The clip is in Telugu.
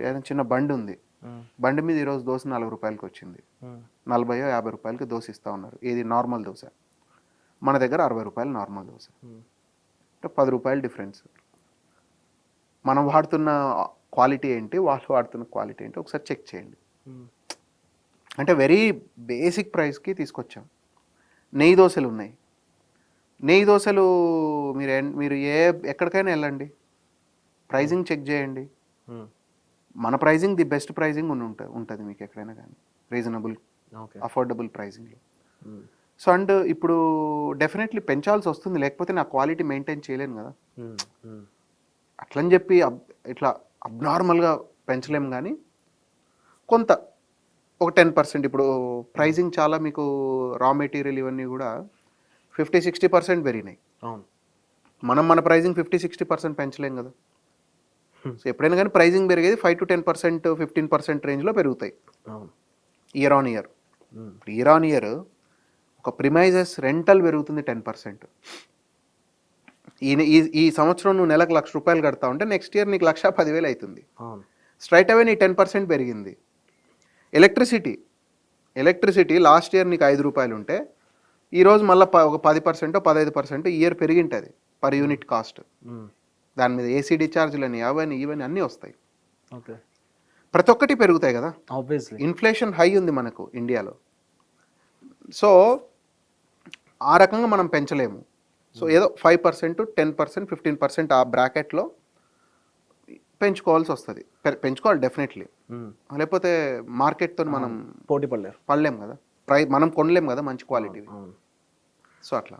ఏదైనా చిన్న బండి ఉంది, బండి మీద ఈరోజు దోశ 4 రూపాయలకి వచ్చింది, 40 50 రూపాయలకి దోశ ఇస్తూ ఉన్నారు. ఏది నార్మల్ దోశ. మన దగ్గర 60 రూపాయలు నార్మల్ దోశ, అంటే 10 రూపాయలు డిఫరెన్స్. మనం వాడుతున్న క్వాలిటీ ఏంటి, వాళ్ళు వాడుతున్న క్వాలిటీ ఏంటి ఒకసారి చెక్ చేయండి. అంటే వెరీ బేసిక్ ప్రైస్కి తీసుకొచ్చాం. నెయ్యి దోశలు ఉన్నాయి. నెయ్యి దోశలు మీరు ఎక్కడికైనా వెళ్ళండి, ప్రైజింగ్ చెక్ చేయండి. మన ప్రైజింగ్ ది బెస్ట్ ప్రైజింగ్ ఉంటుంది మీకు ఎక్కడైనా కానీ, రీజనబుల్ అఫోర్డబుల్ ప్రైజింగ్లో. సో అండ్ ఇప్పుడు డెఫినెట్లీ పెంచాల్సి వస్తుంది, లేకపోతే నా క్వాలిటీ మెయింటైన్ చేయలేను కదా. అట్లని చెప్పి ఇట్లా అబ్నార్మల్గా పెంచలేము, కానీ కొంత ఒక 10%. ఇప్పుడు ప్రైజింగ్ చాలా మీకు రా మెటీరియల్ ఇవన్నీ కూడా 50-60% పెరిగినాయి. మన ప్రైజింగ్ 50-60% పెంచలేం కదా. సో ఎప్పుడైనా కానీ ప్రైజింగ్ పెరిగేది 5-10%, 15% రేంజ్లో పెరుగుతాయి year on year. Year on year ఒక ప్రిమైజెస్ రెంటల్ పెరుగుతుంది 10%. ఈ సంవత్సరం నువ్వు నెలకు ₹1,00,000 కడతా ఉంటే నెక్స్ట్ ఇయర్ నీకు 1,10,000 అవుతుంది. స్ట్రైట్ అవే నీ 10% పెరిగింది. ఎలక్ట్రిసిటీ లాస్ట్ ఇయర్ నీకు ₹5 ఉంటే ఈరోజు మళ్ళీ ఒక 10%, 15% ఇయర్ పెరిగింటుంది పర్ యూనిట్ కాస్ట్. దాని మీద ఏసీడీ ఛార్జీలని అవన్నీ ఇవన్నీ అన్నీ వస్తాయి. ప్రతి ఒక్కటి పెరుగుతాయి కదా. ఇన్ఫ్లేషన్ హై ఉంది మనకు ఇండియాలో. సో ఆ రకంగా మనం పెంచలేము. సో ఏదో 5%, 10%, 15% ఆ బ్రాకెట్లో పెంచుకోవాల్సి వస్తుంది. పెంచుకోవాలి డెఫినెట్లీ, లేకపోతే మార్కెట్తో మనం పోటీ పడలేం కదా. మనం కొనలేం కదా మంచి క్వాలిటీ. సో అట్లా